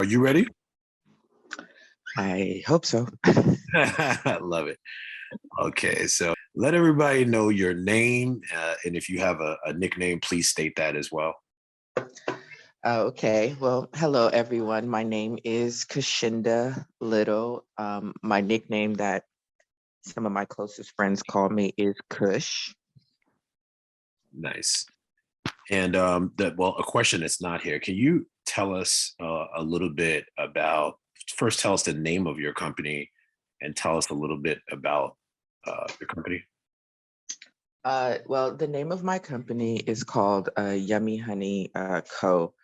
Are you ready? I hope so. I love it. Okay, so let everybody know your name, and if you have a nickname, please state that as well. Okay, well, hello everyone. My name is Kushinda Little. My nickname that some of my closest friends call me is Kush. Nice. And a question that's not here. Can you tell us a little bit about, first tell us the name of your company and tell us a little bit about your company? Well, the name of my company is called Yummy Honey Co.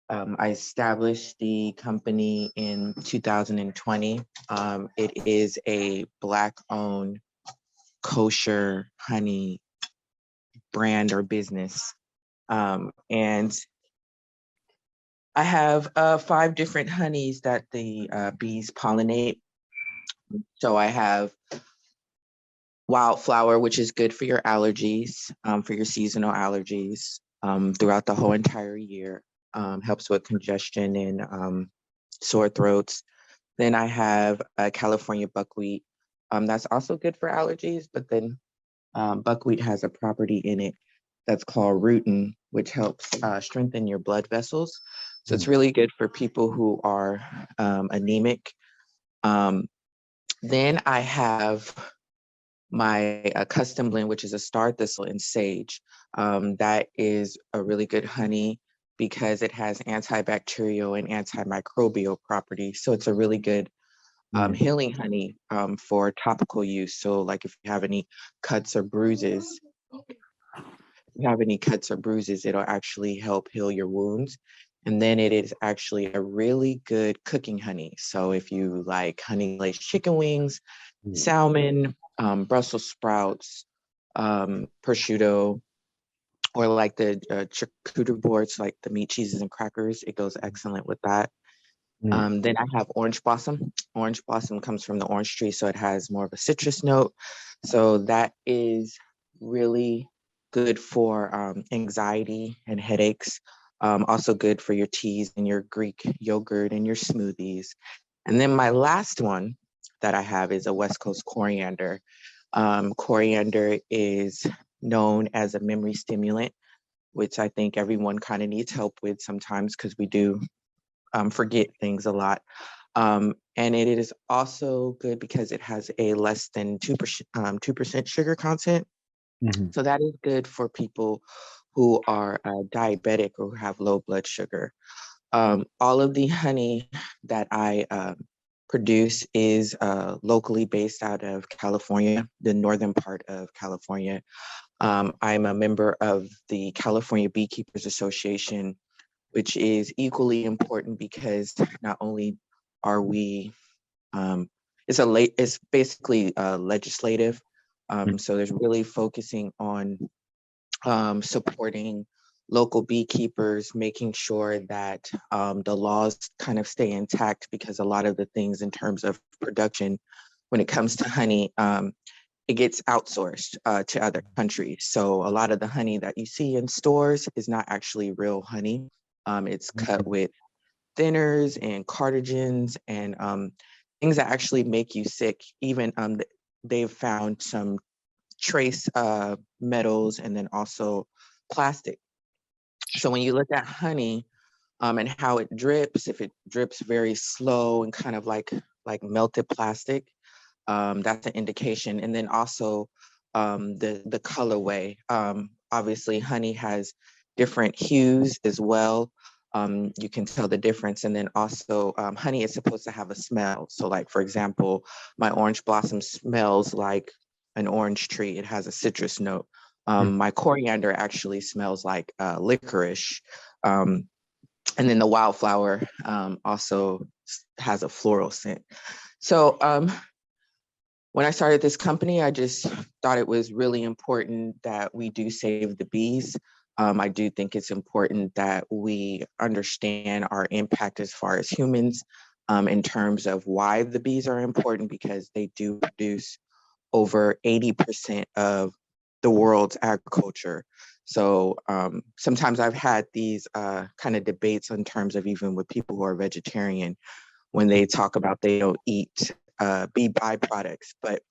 I established the company in 2020. It is a Black-owned kosher honey brand or business. And I have 5 different honeys that the bees pollinate. So I have wildflower, which is good for your allergies, for your seasonal allergies throughout the whole entire year. Helps with congestion and sore throats. Then I have California buckwheat. That's also good for allergies, but then buckwheat has a property in it that's called rutin, which helps strengthen your blood vessels. So it's really good for people who are anemic. Then I have my custom blend, which is a star thistle and sage. That is a really good honey because it has antibacterial and antimicrobial properties. So it's a really good healing honey for topical use. So like if you have any cuts or bruises, it'll actually help heal your wounds. And then it is actually a really good cooking honey. So if you like honey glazed chicken wings, salmon, Brussels sprouts, prosciutto, or like the charcuterie boards, like the meat, cheeses, and crackers, it goes excellent with that. Then I have orange blossom. Orange blossom comes from the orange tree, so it has more of a citrus note. So that is really good for anxiety and headaches. Also good for your teas and your Greek yogurt and your smoothies. And then my last one that I have is a West Coast coriander. Coriander is known as a memory stimulant, which I think everyone kind of needs help with sometimes because we do forget things a lot. And it is also good because it has a less than 2% sugar content. So that is good for people who are diabetic or who have low blood sugar. All of the honey that I produce is locally based out of California, the northern part of California. I'm a member of the California Beekeepers Association, which is equally important because not only are we, it's basically legislative. So there's really focusing on supporting local beekeepers, making sure that the laws kind of stay intact because a lot of the things in terms of production, when it comes to honey, it gets outsourced to other countries. So a lot of the honey that you see in stores is not actually real honey. It's cut with thinners and carcinogens and things that actually make you sick. Even they've found some trace metals and then also plastic. So when you look at honey and how it drips, if it drips very slow and kind of like melted plastic, that's an indication. And then also the colorway. Obviously, honey has different hues as well. You can tell the difference. And then also honey is supposed to have a smell. So like, for example, my orange blossom smells like an orange tree. It has a citrus note. My coriander actually smells like licorice. And then the wildflower also has a floral scent. So when I started this company, I just thought it was really important that we do save the bees. I do think it's important that we understand our impact as far as humans in terms of why the bees are important, because they do produce over 80% of the world's agriculture. So sometimes I've had these kind of debates in terms of even with people who are vegetarian when they talk about they don't eat bee byproducts, but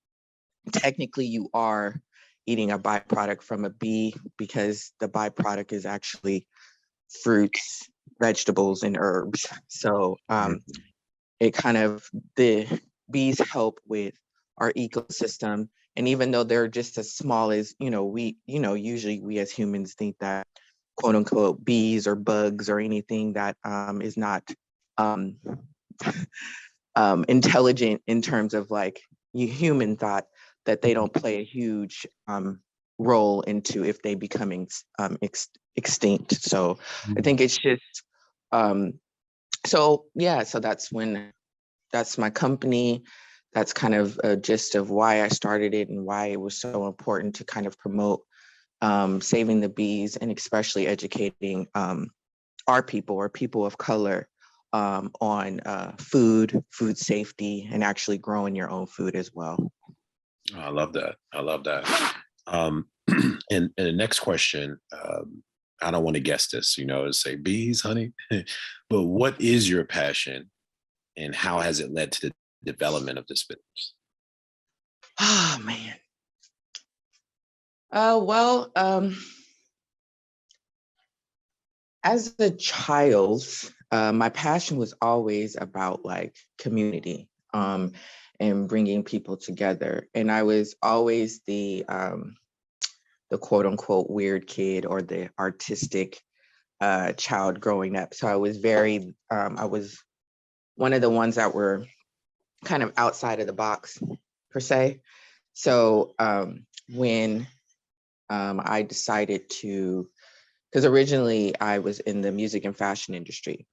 technically you are eating a byproduct from a bee because the byproduct is actually fruits, vegetables, and herbs. So it kind of, the bees help with our ecosystem. And even though they're just as small as, usually we as humans think that quote unquote bees or bugs or anything that is not um, intelligent in terms of like human thought, that they don't play a huge role into if they becoming extinct. So I think it's just so yeah. So that's my company. That's kind of a gist of why I started it and why it was so important to kind of promote saving the bees and especially educating our people or people of color on food safety, and actually growing your own food as well. I love that. I love that. And the next question, I don't want to guess this, say bees, honey, but what is your passion and how has it led to the development of this business? Oh man. Well, as a child, my passion was always about like community and bringing people together. And I was always the quote unquote weird kid or the artistic child growing up. So I was I was one of the ones that were kind of outside of the box per se. So when I decided to, because originally I was in the music and fashion industry,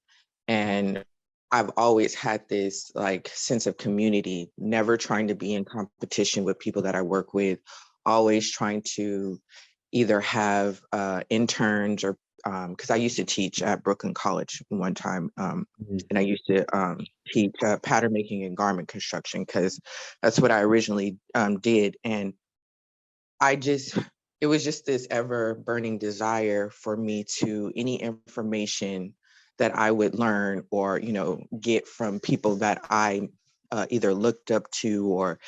and I've always had this like sense of community, never trying to be in competition with people that I work with, always trying to either have interns or because I used to teach at Brooklyn College one time, and I used to teach pattern making and garment construction because that's what I originally did. And it was just this ever burning desire for me to any information that I would learn or, get from people that I either looked up to or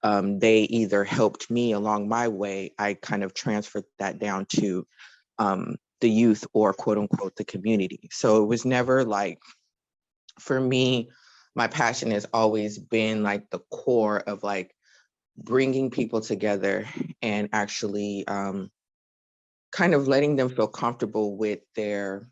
they either helped me along my way. I kind of transferred that down to the youth or quote unquote the community. So it was never like, for me, my passion has always been like the core of like bringing people together and actually kind of letting them feel comfortable with their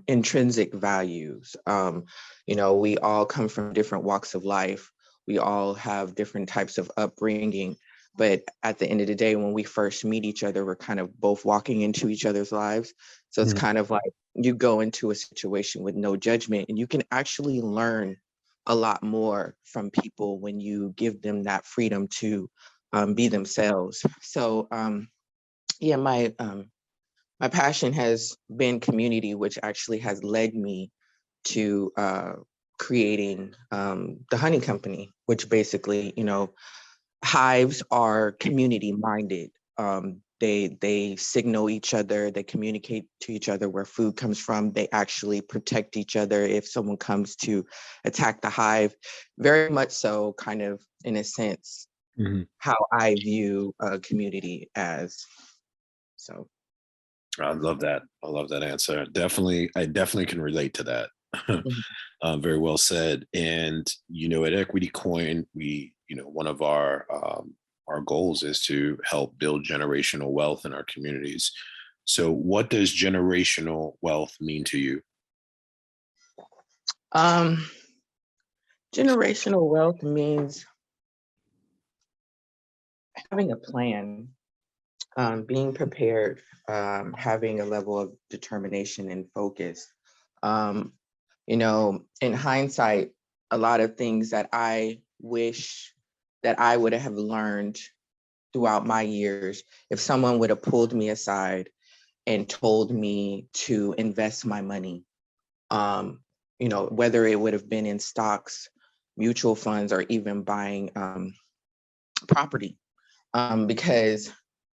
intrinsic values. We all come from different walks of life. We all have different types of upbringing. But at the end of the day, when we first meet each other, we're kind of both walking into each other's lives. So it's kind of like you go into a situation with no judgment, and you can actually learn a lot more from people when you give them that freedom to be themselves. So yeah, my passion has been community, which actually has led me to creating the honey company, which basically, hives are community minded. They signal each other, they communicate to each other where food comes from. They actually protect each other if someone comes to attack the hive. Very much so, kind of in a sense, how I view a community as. So. I love that. I love that answer. I definitely can relate to that. Very well said. And at EquityCoin, one of our goals is to help build generational wealth in our communities. So, what does generational wealth mean to you? Generational wealth means having a plan, being prepared, having a level of determination and focus. In hindsight, a lot of things that I wish that I would have learned throughout my years, if someone would have pulled me aside and told me to invest my money, whether it would have been in stocks, mutual funds, or even buying property. Because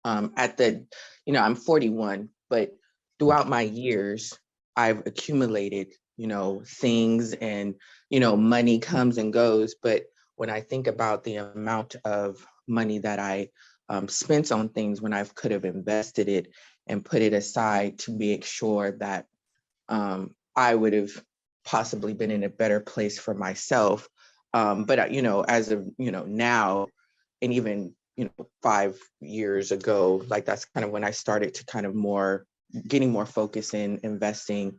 I'm 41, but throughout my years, I've accumulated, things, and, money comes and goes. But when I think about the amount of money that I spent on things when I could have invested it and put it aside to make sure that I would have possibly been in a better place for myself. But as of now, and even 5 years ago, like that's kind of when I started to kind of getting more focused in investing,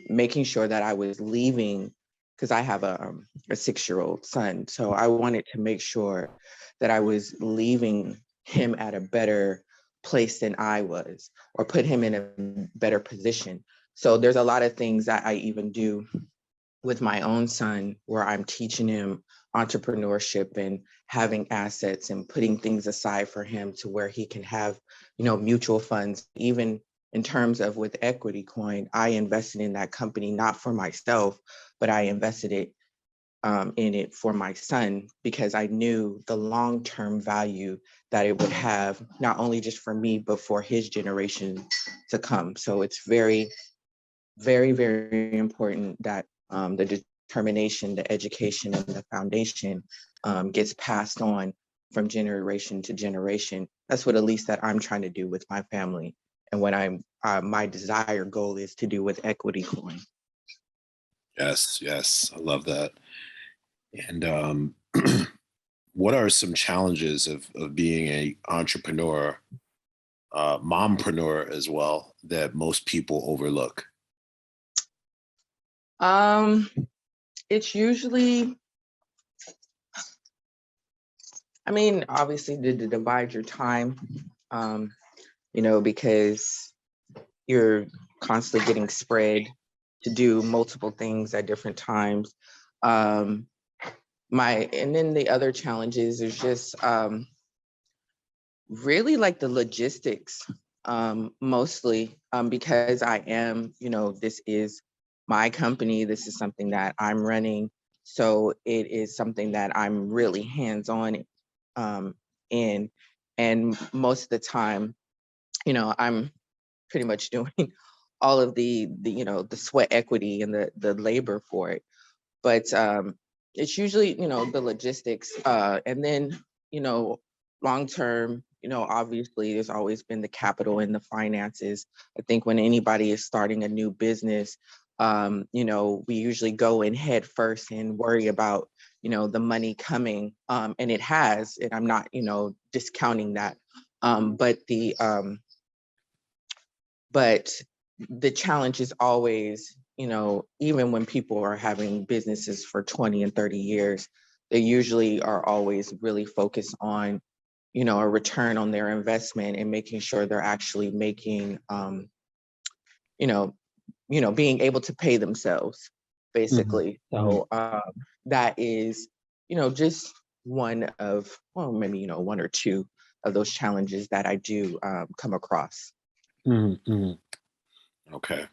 making sure that I was leaving, because I have a 6-year-old son. So I wanted to make sure that I was leaving him at a better place than I was, or put him in a better position. So there's a lot of things that I even do with my own son where I'm teaching him entrepreneurship and having assets and putting things aside for him to where he can have, mutual funds. Even in terms of with EquityCoin, I invested in that company not for myself, but I invested in it for my son, because I knew the long-term value that it would have, not only just for me, but for his generation to come. So it's very, very, very important that the determination, the education, and the foundation gets passed on from generation to generation. That's what at least that I'm trying to do with my family, and what my desired goal is to do with EquityCoin. Yes, yes, I love that. And what are some challenges of being a entrepreneur, mompreneur as well, that most people overlook? It's usually, obviously to divide your time, because you're constantly getting spread to do multiple things at different times. And then the other challenges is just really like the logistics, mostly, because I am, this is my company, this is something that I'm running. So it is something that I'm really hands-on in. And most of the time, I'm pretty much doing all of the sweat equity and the labor for it. But it's usually, the logistics, and then, long term, obviously there's always been the capital and the finances. I think when anybody is starting a new business, we usually go in head first and worry about, the money coming, and it has, and I'm not, discounting that. But the challenge is always, even when people are having businesses for 20 and 30 years, they usually are always really focused on, a return on their investment and making sure they're actually making, you know, being able to pay themselves, Mhm, basically. mhm, So that is, just one of, well, maybe, one or two of those challenges that I do come across. mhm, mhm. Okay,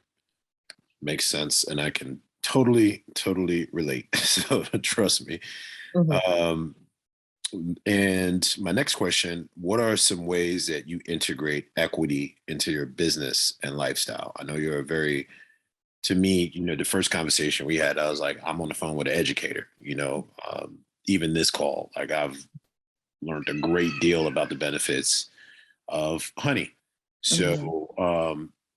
makes sense, and I can totally relate. So trust me. Mhm. Um, and my next question: what are some ways that you integrate equity into your business and lifestyle? I know you're a very, to me, the first conversation we had, I was like, I'm on the phone with an educator. Even this call, like I've learned a great deal about the benefits of honey. Mhm. So,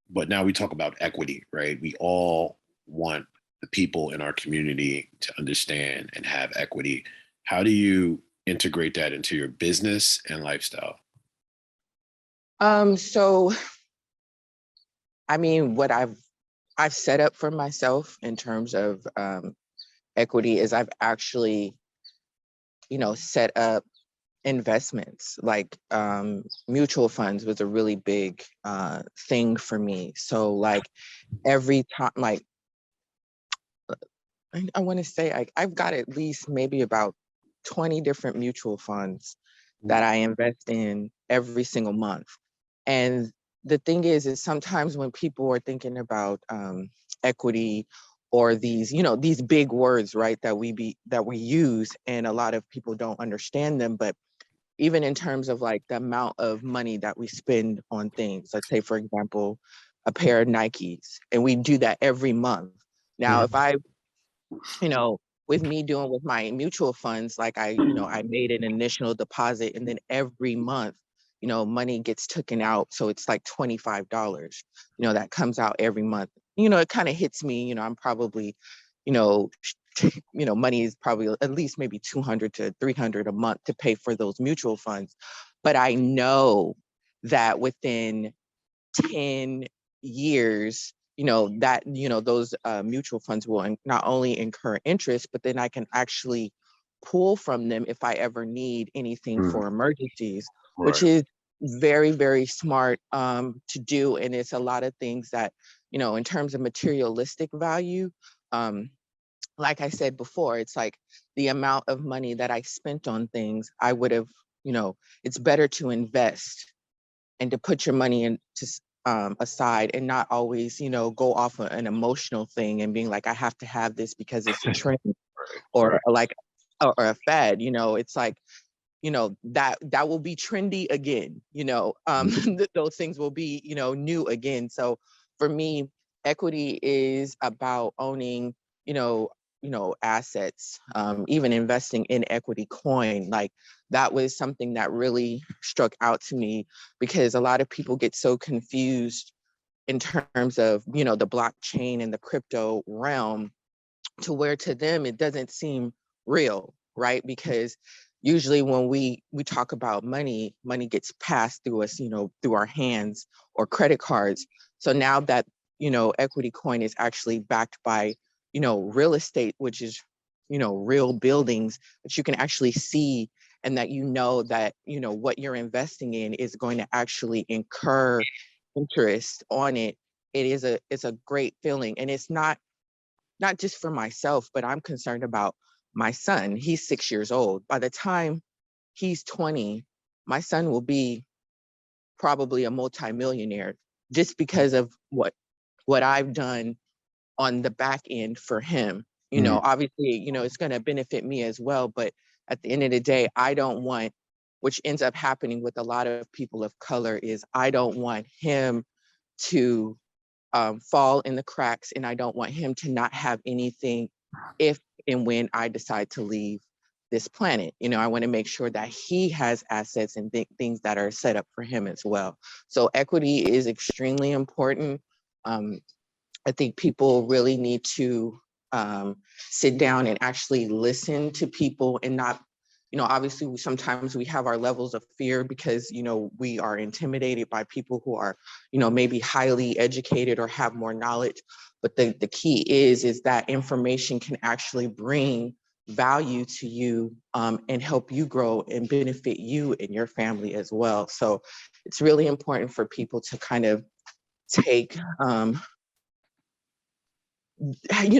but now we talk about equity, right? We all want the people in our community to understand and have equity. How do you integrate that into your business and lifestyle? So what I've set up for myself in terms of equity is I've actually, set up investments, like mutual funds was a really big thing for me. So like every time, like I want to say I've got at least maybe about 20 different mutual funds that Mm, I invest in every single month. And the thing is sometimes when people are thinking about equity, or these, these big words, right, that we use, and a lot of people don't understand them, but even in terms of like the amount of money that we spend on things. Let's say, for example, a pair of Nikes, and we do that every month. Now, if I, you know, with me doing with my mutual funds, like I made an initial deposit and then every month, money gets taken out. So it's like $25, that comes out every month. It kind of hits me, I'm probably, you know, money is probably at least maybe 200 to 300 a month to pay for those mutual funds. But I know that within 10 years, those mutual funds will not only incur interest, but then I can actually pull from them if I ever need anything for emergencies, which Right. is very, very smart to do. And it's a lot of things that, in terms of materialistic value, like I said before, it's like the amount of money that I spent on things, I would have, it's better to invest and to put your money aside and not always, go off of an emotional thing and being like, I have to have this because it's a trend or Right. like, or a fad, it's like, that will be trendy again, those things will be, new again. So for me, equity is about owning, assets, even investing in EquityCoin. Like that was something that really struck out to me because a lot of people get so confused in terms of, the blockchain and the crypto realm to where to them it doesn't seem real, right? Because usually when we talk about money gets passed through us, through our hands or credit cards. So now that EquityCoin is actually backed by real estate, which is real buildings that you can actually see, and that that what you're investing in is going to actually incur interest on it. It's a great feeling, and it's not just for myself, but I'm concerned about my son. He's 6 years old. By the time he's 20, my son will be probably a multimillionaire just because of what I've done on the back end for him. Obviously, it's going to benefit me as well. But at the end of the day, I don't want, which ends up happening with a lot of people of color, is I don't want him to fall in the cracks, and I don't want him to not have anything if and when I decide to leave this planet. I want to make sure that he has assets and things that are set up for him as well. So equity is extremely important. I think people really need to sit down and actually listen to people and not, obviously sometimes we have our levels of fear because, we are intimidated by people who are, maybe highly educated or have more knowledge. But the key is that information can actually bring value to you and help you grow and benefit you and your family as well. So it's really important for people to kind of take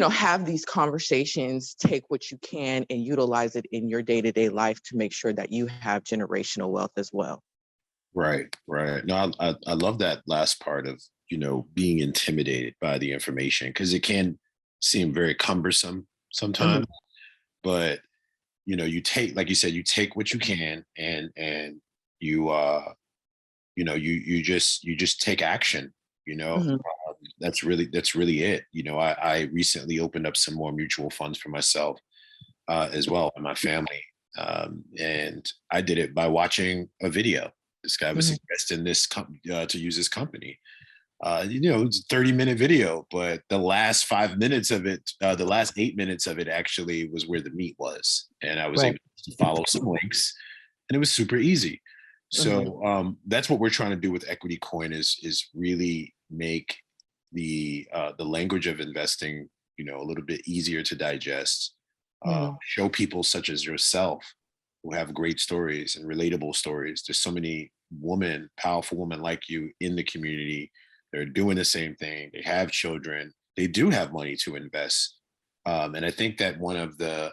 have these conversations, take what you can and utilize it in your day-to-day life to make sure that you have generational wealth as well. Right. Right. No, I love that last part of, being intimidated by the information because it can seem very cumbersome sometimes, but you take, like you said, you take what you can and you you just take action, Mhm. that's really it. I recently opened up some more mutual funds for myself as well and my family. And I did it by watching a video. This guy was Mhm. suggesting to use this company. It's a 30-minute video, but the last 5 minutes of it, the last 8 minutes of it actually was where the meat was. And I was Right. able to follow some links and it was super easy. Mhm. So that's what we're trying to do with Equity Coin is really make the language of investing, a little bit easier to digest. Mhm. Show people such as yourself who have great stories and relatable stories. There's so many powerful women like you in the community. They're doing the same thing. They have children. They do have money to invest. And I think that one of the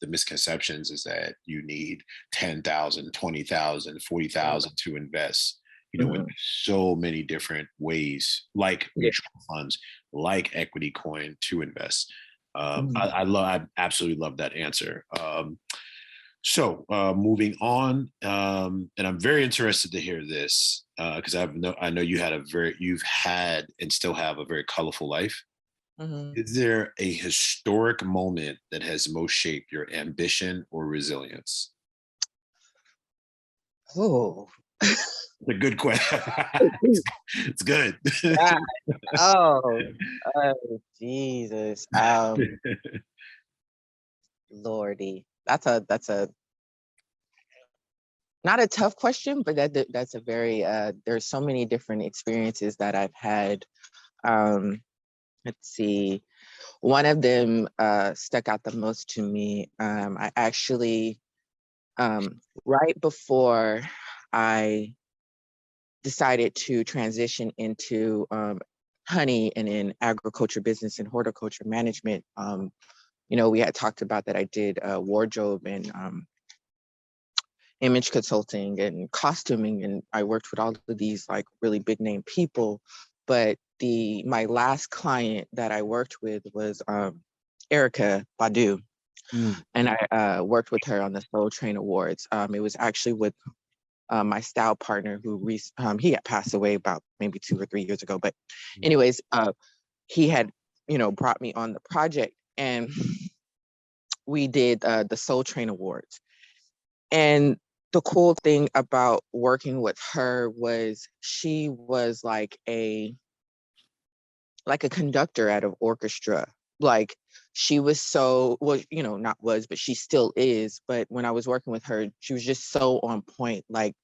misconceptions is that you need 10,000, 20,000, 40,000 to invest. In Mhm. so many different ways, like Yeah. mutual funds, like Equity Coin to invest. Mhm. I absolutely love that answer. So moving on, and I'm very interested to hear this because I know you've had and still have a very colorful life. Mhm. Is there a historic moment that has most shaped your ambition or resilience? Oh. A good question. It's good. God. Oh, Jesus. Lordy. That's a not a tough question, but that's a very there's so many different experiences that I've had. Um, let's see. One of them stuck out the most to me. I actually right before I decided to transition into honey and in agriculture business and horticulture management. We had talked about that I did wardrobe and image consulting and costuming, and I worked with all of these like really big name people. But my last client that I worked with was Erica Badu, Mm. and I worked with her on the Soul Train Awards. It was actually with my style partner he had passed away about maybe 2 or 3 years ago. But anyways, he had brought me on the project, and we did the Soul Train Awards. And the cool thing about working with her was she was like a conductor at an orchestra. Like she was so well, not was, but she still is. But when I was working with her, she was just so on point. Like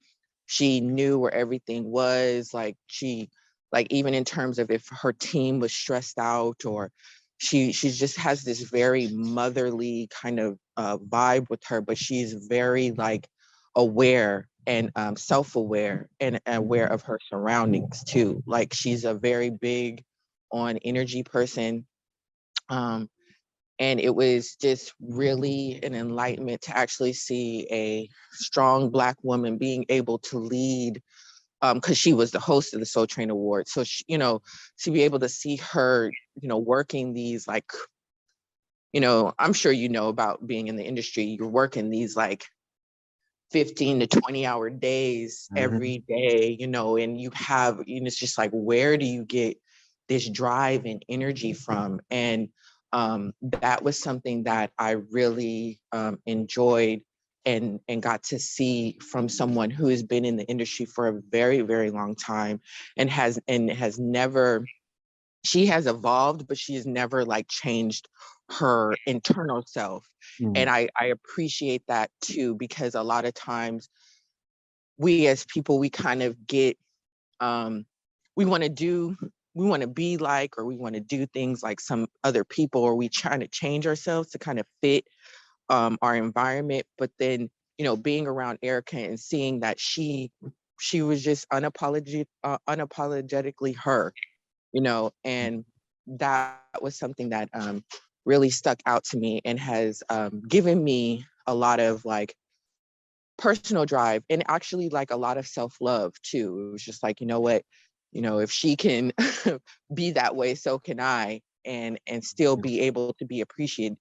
she knew where everything was. Like even in terms of if her team was stressed out, or she just has this very motherly kind of vibe with her, but she's very like aware and self-aware and aware of her surroundings too. Like she's a very big on energy person. Um, and it was just really an enlightenment to actually see a strong Black woman being able to lead, because she was the host of the Soul Train Award. So, to be able to see her, working these like, I'm sure about being in the industry, you're working these like 15 to 20-hour days Mhm. every day, and it's just like, where do you get this drive and energy from? And that was something that I really enjoyed and got to see from someone who has been in the industry for a very, very long time and has never, she has evolved, but she has never like changed her internal self. And Mm. I appreciate that too, because a lot of times we as people, we kind of get, um, we want to do, we want to be like, or we want to do things like some other people, or we trying to change ourselves to kind of fit our environment. But then, being around Erica and seeing that she was just unapologetically her, and that was something that really stuck out to me and has given me a lot of like personal drive and actually like a lot of self-love too. It was just like, what, if she can be that way, so can I, and still be able to be appreciated.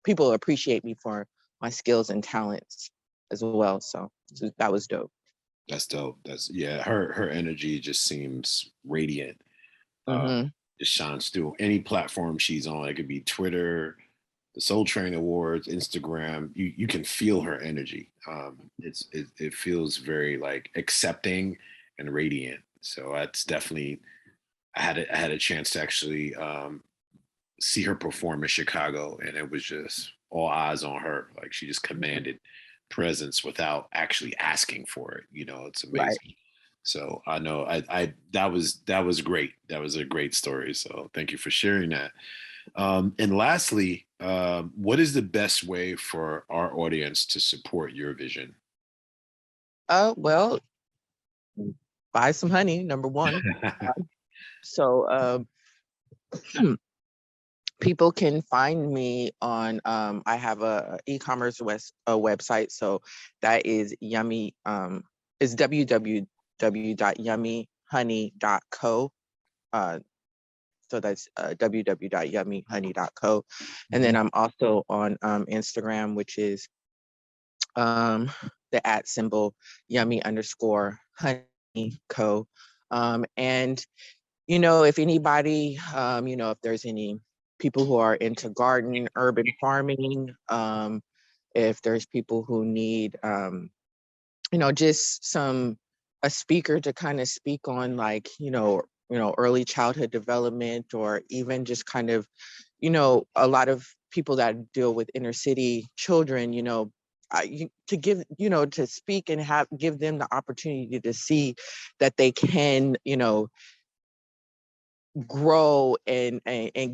People appreciate me for my skills and talents as well. So that was dope. That's dope. That's yeah. Her energy just seems radiant. Uh, Hmm. it shines through any platform she's on. It could be Twitter, the Soul Train Awards, Instagram. You can feel her energy. It feels very like accepting and radiant. So that's definitely. I had a chance to actually see her perform in Chicago, and it was just all eyes on her. Like she just commanded presence without actually asking for it. It's Right. amazing. So I know I that was great. That was a great story. So thank you for sharing that. And lastly, what is the best way for our audience to support your vision? Well, buy some honey, number one. So people can find me on I have a e-commerce website, so that is yummy, is www.yummyhoney.co. uh so that's www.yummyhoney.co. And then I'm also on Instagram, which is um, the at symbol yummy_honey co. And if anybody, if there's any people who are into garden, urban farming, if there's people who need, just a speaker to kind of speak on like, early childhood development, or even just kind of, a lot of people that deal with inner city children, to give, to speak and give them the opportunity to see that they can, grow and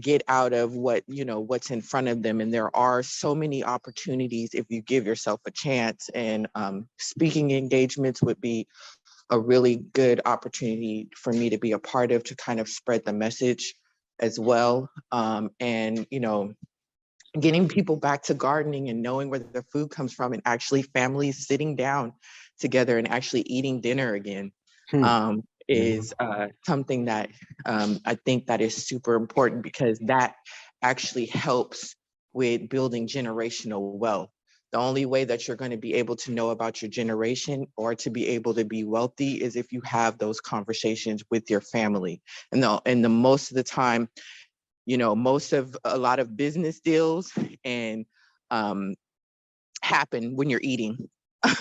get out of what's in front of them. And there are so many opportunities if you give yourself a chance. And speaking engagements would be a really good opportunity for me to be a part of, to kind of spread the message as well. And getting people back to gardening and knowing where their food comes from, and actually families sitting down together and actually eating dinner again, Hmm. is something that I think that is super important, because that actually helps with building generational wealth. The only way that you're going to be able to know about your generation, or to be able to be wealthy, is if you have those conversations with your family. And the most of the time, a lot of business deals and happen when you're eating.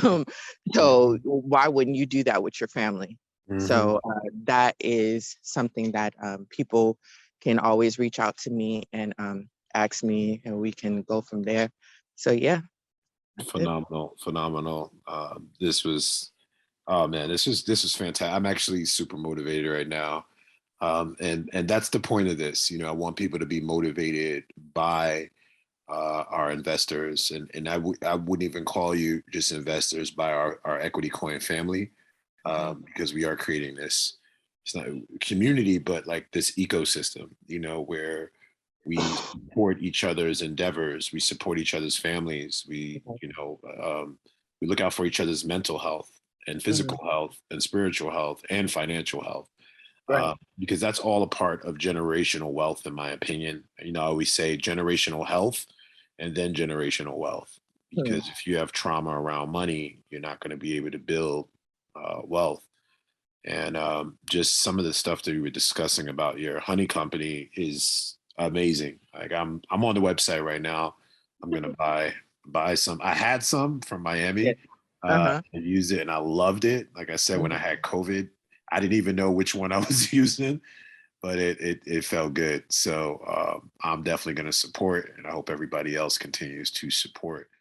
Um, so Mhm. why wouldn't you do that with your family? Mhm. So that is something that people can always reach out to me and ask me, and we can go from there. So yeah, that's it. Phenomenal, phenomenal. This was, oh man, this was fantastic. I'm actually super motivated right now. And that's the point of this. I want people to be motivated by our investors, and I wouldn't even call you just investors, by our equity coin family, Mhm. because we are creating this. It's not a community, but like this ecosystem, where we support each other's endeavors, we support each other's families, we look out for each other's mental health and Mhm. physical health and spiritual health and financial health, Right. because that's all a part of generational wealth, in my opinion. I always say generational health and then generational wealth, Hmm. because if you have trauma around money, you're not going to be able to build wealth. And just some of the stuff that we were discussing about your honey company is amazing. Like I'm on the website right now. I'm gonna buy some. I had some from Yes. Miami Uh-huh. and used it, and I loved it. Like I said, when I Mhm. had COVID, I didn't even know which one I was using, but it felt good. So I'm definitely gonna support, and I hope everybody else continues to support.